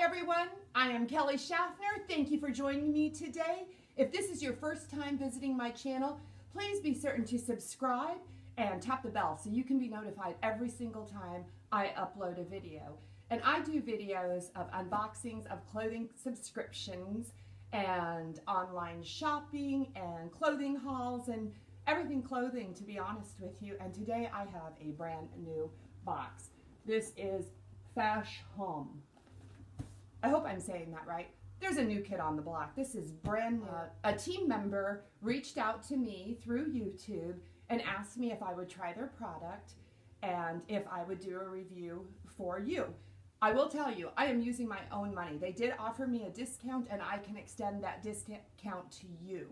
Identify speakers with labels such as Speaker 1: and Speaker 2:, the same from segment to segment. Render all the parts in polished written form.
Speaker 1: everyone, I am Kelly Schaffner. Thank you for joining me today. If this is your first time visiting my channel, please be certain to subscribe and tap the bell so you can be notified every single time I upload a video. And I do videos of unboxings of clothing subscriptions and online shopping and clothing hauls and everything clothing, to be honest with you. And today I have a brand new box. This is FASHOM. I hope I'm saying that right. There's a new kid on the block. This is brand new. A team member reached out to me through YouTube and asked me if I would try their product and if I would do a review for you. I will tell you, I am using my own money. They did offer me a discount and I can extend that discount to you.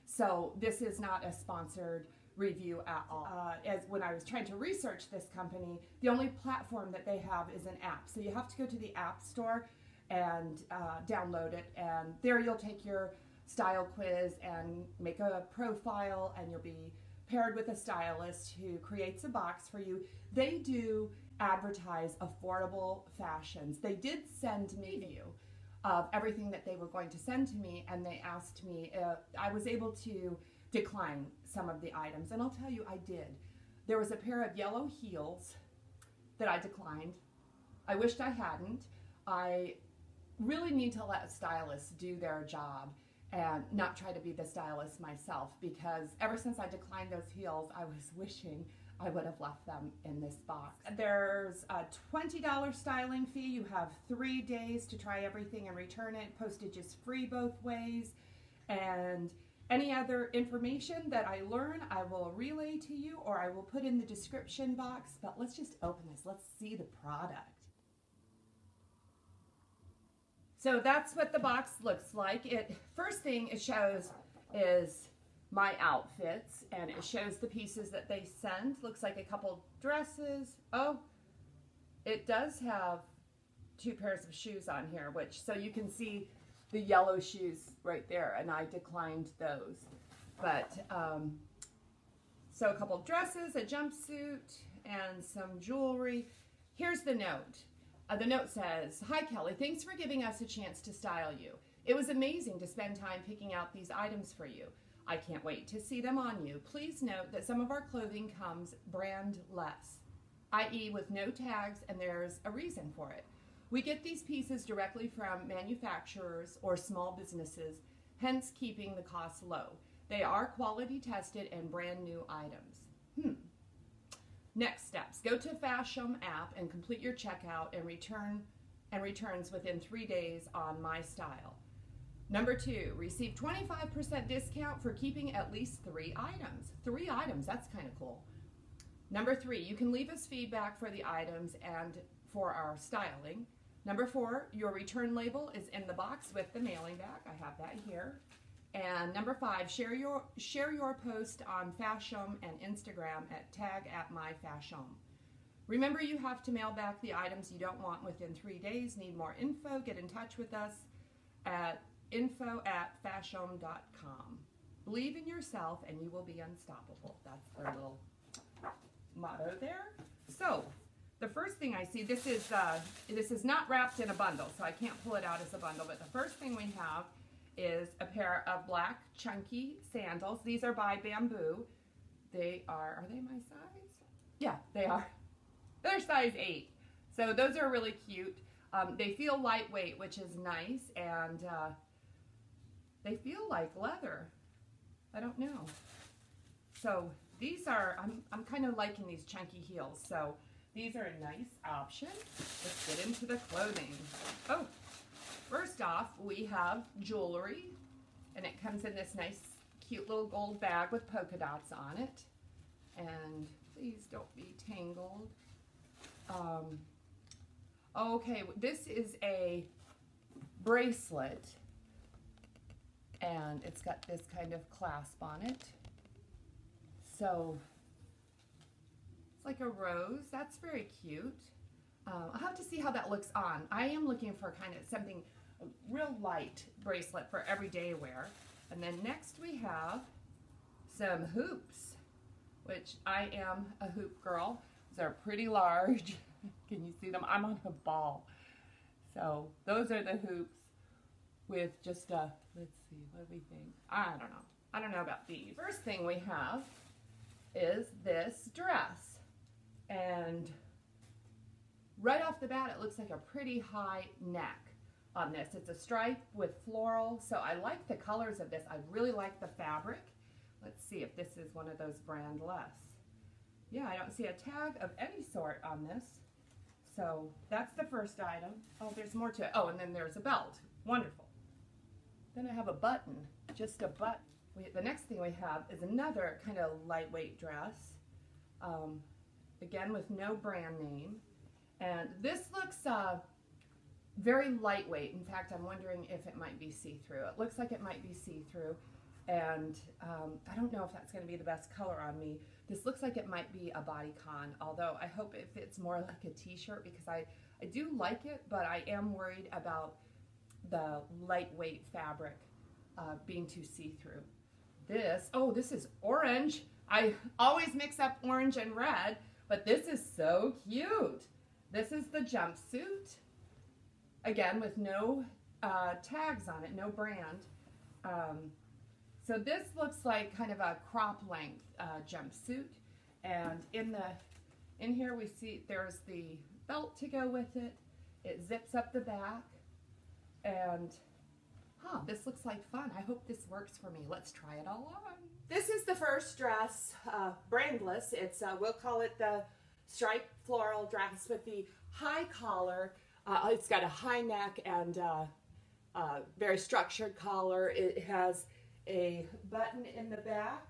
Speaker 1: So this is not a sponsored review at all. As when I was trying to research this company, the only platform that they have is an app. So you have to go to the app store and download it, and there you'll take your style quiz and make a profile, and you'll be paired with a stylist who creates a box for you. They do advertise affordable fashions. They did send me a view of everything that they were going to send to me, and they asked me if I was able to decline some of the items, and I'll tell you I did. There was a pair of yellow heels that I declined. I wished I hadn't. I really need to let stylists do their job and not try to be the stylist myself, because ever since I declined those heels, I was wishing I would have left them in this box. There's a $20 styling fee. You have 3 days to try everything and return it. Postage is free both ways. And any other information that I learn, I will relay to you, or I will put in the description box. But let's just open this. Let's see the product. So that's what the box looks like. First thing it shows is my outfits, and it shows the pieces that they sent. Looks like a couple dresses. Oh, it does have 2 pairs of shoes on here, so you can see the yellow shoes right there, and I declined those. But so a couple dresses, a jumpsuit, and some jewelry. Here's the note. The note says, "Hi Kelly, thanks for giving us a chance to style you. It was amazing to spend time picking out these items for you. I can't wait to see them on you. Please note that some of our clothing comes brandless, i.e. with no tags, and there's a reason for it. We get these pieces directly from manufacturers or small businesses, hence keeping the costs low. They are quality tested and brand new items." Next steps. Go to FASHOM app and complete your checkout and returns within 3 days on my style. Number 2, receive 25% discount for keeping at least 3 items. 3 items, that's kind of cool. Number 3, you can leave us feedback for the items and for our styling. Number 4, your return label is in the box with the mailing bag. I have that here. And number 5, share your post on FASHOM and Instagram at @myfashom. Remember, you have to mail back the items you don't want within 3 days. Need more info? Get in touch with us at info@fashom.com. Believe in yourself and you will be unstoppable. That's their little motto there. So the first thing I see, this is not wrapped in a bundle, so I can't pull it out as a bundle, but the first thing we have is a pair of black chunky sandals. These are by Bamboo. They are they my size? Yeah, they are. They're size 8. So those are really cute. They feel lightweight, which is nice, and they feel like leather. I don't know. So these are, I'm kind of liking these chunky heels. So these are a nice option. Let's get into the clothing. Oh, first off, we have jewelry, and it comes in this nice, cute little gold bag with polka dots on it. And please don't be tangled. Okay, this is a bracelet, and it's got this kind of clasp on it. So it's like a rose. That's very cute. I'll have to see how that looks on. I am looking for kind of something, a real light bracelet for everyday wear. And then next we have some hoops, which I am a hoop girl. These are pretty large. Can you see them? I'm on a ball. So those are the hoops with just a, let's see, what do we think? I don't know. I don't know about these. First thing we have is this dress. And right off the bat, it looks like a pretty high neck on this. It's a stripe with floral, so I like the colors of this. I really like the fabric. Let's see if this is one of those brandless. Yeah, I don't see a tag of any sort on this. So that's the first item. Oh, there's more to it. Oh, and then there's a belt. Wonderful. Then I have a button, just a button. The next thing we have is another kind of lightweight dress, again with no brand name. And this looks very lightweight. In fact, I'm wondering if it might be see-through. It looks like it might be see-through. And I don't know if that's going to be the best color on me. This looks like it might be a bodycon, although I hope it fits more like a t-shirt because I do like it, but I am worried about the lightweight fabric being too see-through. This is orange. I always mix up orange and red, but this is so cute. This is the jumpsuit, again with no tags on it, no brand. So this looks like kind of a crop length jumpsuit, and in here we see there's the belt to go with it. It zips up the back, and this looks like fun. I hope this works for me. Let's try it all on. This is the first dress, brandless. It's we'll call it the striped floral dress with the high collar. It's got a high neck and very structured collar. It has a button in the back,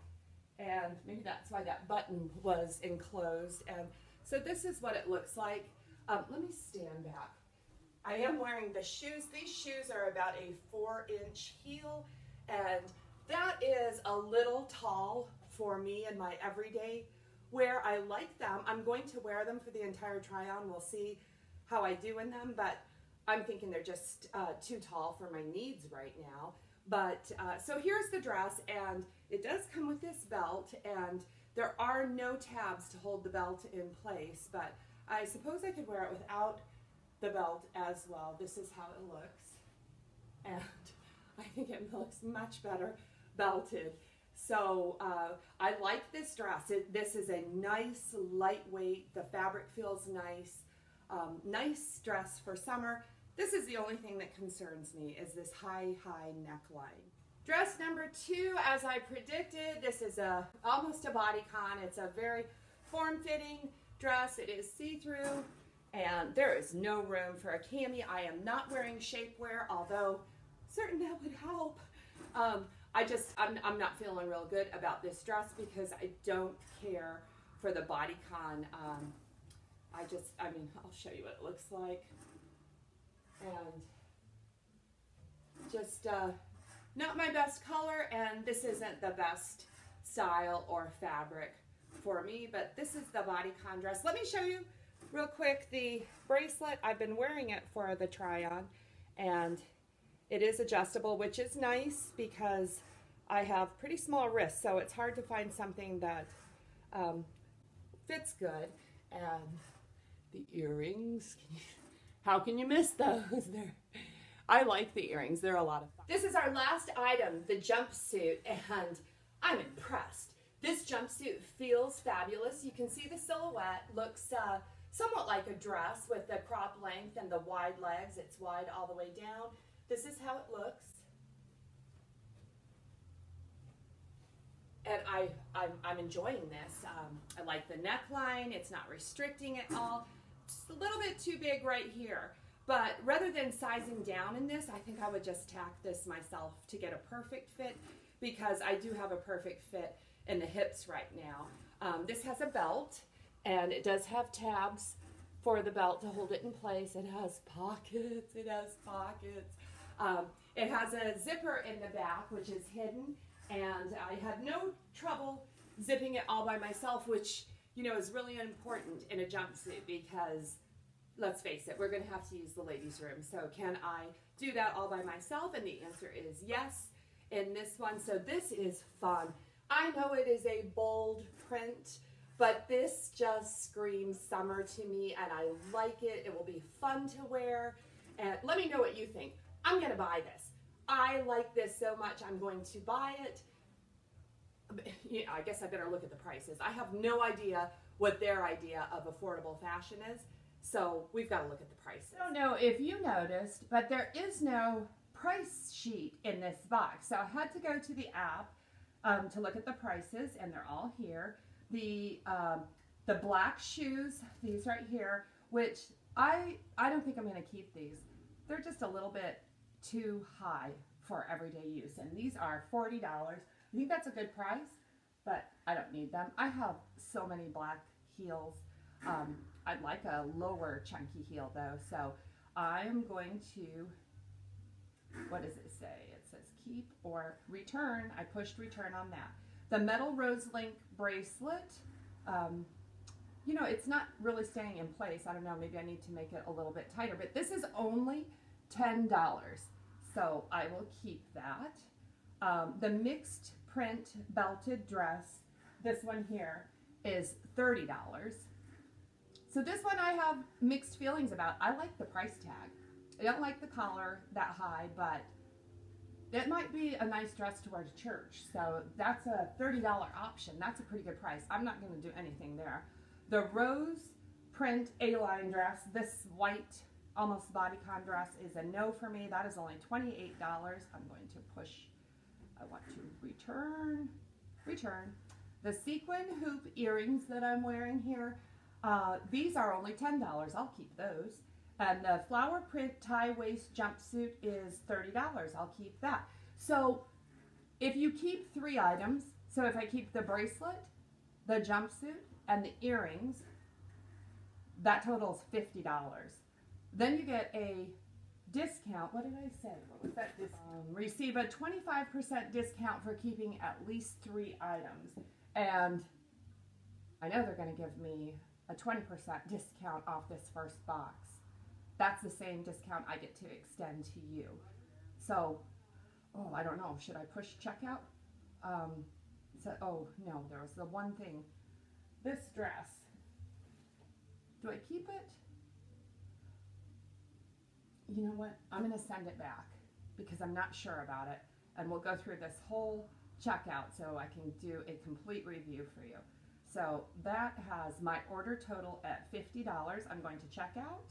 Speaker 1: and maybe that's why that button was enclosed. And so this is what it looks like. Let me stand back. I am wearing the shoes. These shoes are about a 4-inch heel, and that is a little tall for me in my everyday wear. I like them. I'm going to wear them for the entire try-on. We'll see how I do in them, but I'm thinking they're just too tall for my needs right now. But so here's the dress, and it does come with this belt, and there are no tabs to hold the belt in place, but I suppose I could wear it without the belt as well. This is how it looks, and I think it looks much better belted. So I like this dress. This is a nice lightweight, the fabric feels nice, nice dress for summer. This is the only thing that concerns me, is this high neckline. Dress number 2, as I predicted, this is almost a bodycon. It's a very form-fitting dress. It is see-through, and there is no room for a cami. I am not wearing shapewear, although certain that would help. I'm not feeling real good about this dress because I don't care for the bodycon. I mean, I'll show you what it looks like. And just not my best color, and this isn't the best style or fabric for me, but this is the bodycon dress. Let me show you real quick the bracelet. I've been wearing it for the try-on, and it is adjustable, which is nice because I have pretty small wrists, so it's hard to find something that fits good. And the earrings, how can you miss those? I like the earrings. They're a lot of fun. This is our last item, the jumpsuit, and I'm impressed. This jumpsuit feels fabulous. You can see the silhouette looks somewhat like a dress with the crop length and the wide legs. It's wide all the way down. This is how it looks. And I'm enjoying this. I like the neckline. It's not restricting at all. Just a little bit too big right here. But rather than sizing down in this, I think I would just tack this myself to get a perfect fit, because I do have a perfect fit in the hips right now. This has a belt, and it does have tabs for the belt to hold it in place. It has pockets. It has pockets. It has a zipper in the back, which is hidden, and I had no trouble zipping it all by myself, which, you know, is really important in a jumpsuit because, let's face it, we're going to have to use the ladies' room. So can I do that all by myself? And the answer is yes in this one. So this is fun. I know it is a bold print, but this just screams summer to me, and I like it. It will be fun to wear, and let me know what you think. I'm going to buy this. I like this so much, I'm going to buy it. Yeah, I guess I better look at the prices. I have no idea what their idea of affordable fashion is, so we've got to look at the prices. I don't know if you noticed, but there is no price sheet in this box. So I had to go to the app to look at the prices, and they're all here. The black shoes, these right here, which I don't think I'm going to keep these. They're just a little bit too high for everyday use, and these are $40. I think that's a good price, but I don't need them. I have so many black heels. I'd like a lower chunky heel though, so I'm going to, what does it say? It says keep or return. I pushed return on that. The metal rose link bracelet, you know, it's not really staying in place. I don't know, maybe I need to make it a little bit tighter, but this is only $10, so I will keep that. The mixed print belted dress, this one here, is $30. So this one I have mixed feelings about. I like the price tag. I don't like the collar that high, but it might be a nice dress to wear to church. So that's a $30 option. That's a pretty good price. I'm not going to do anything there. The rose print A-line dress, this white almost bodycon dress, is a no for me. That is only $28. I'm going to push. I want to return. The sequin hoop earrings that I'm wearing here, these are only $10. I'll keep those. And the flower print tie waist jumpsuit is $30. I'll keep that. So if you keep 3 items, so if I keep the bracelet, the jumpsuit, and the earrings, that totals $50. Then you get a discount. What did I say? What was that discount? Receive a 25% discount for keeping at least 3 items. And I know they're going to give me a 20% discount off this first box. That's the same discount I get to extend to you. So, oh, I don't know. Should I push checkout? Oh, no, there was the one thing. This dress. Do I keep it? You know what? I'm going to send it back because I'm not sure about it. And we'll go through this whole checkout so I can do a complete review for you. So that has my order total at $50. I'm going to check out.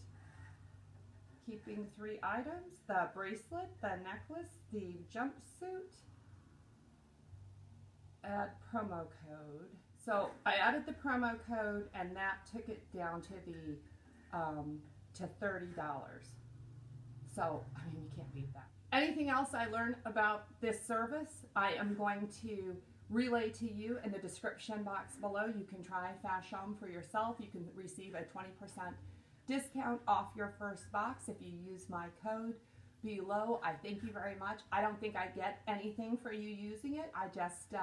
Speaker 1: Keeping 3 items, the bracelet, the necklace, the jumpsuit. Add promo code. So I added the promo code and that took it down to the to $30. So, I mean, you can't beat that. Anything else I learned about this service, I am going to relay to you in the description box below. You can try FASHOM for yourself. You can receive a 20% discount off your first box if you use my code below. I thank you very much. I don't think I get anything for you using it. I just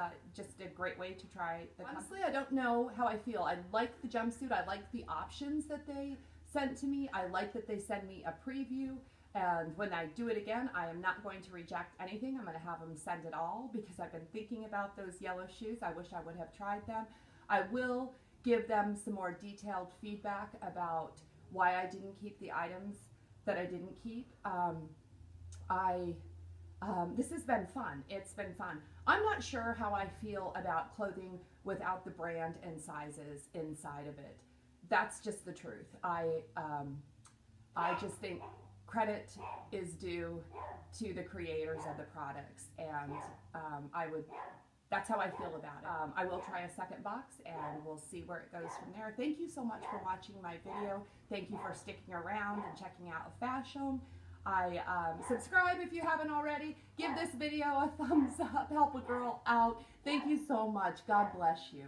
Speaker 1: a great way to try the Honestly, I don't know how I feel. I like the jumpsuit. I like the options that they sent to me. I like that they send me a preview. And when I do it again, I am not going to reject anything. I'm going to have them send it all because I've been thinking about those yellow shoes. I wish I would have tried them. I will give them some more detailed feedback about why I didn't keep the items that I didn't keep. This has been fun. It's been fun. I'm not sure how I feel about clothing without the brand and sizes inside of it. That's just the truth. I just think credit is due to the creators of the products, and that's how I feel about it. I will try a second box and we'll see where it goes from there. Thank you so much for watching my video. Thank you for sticking around and checking out FASHOM. Subscribe if you haven't already. Give this video a thumbs up. Help a girl out. Thank you so much. God bless you.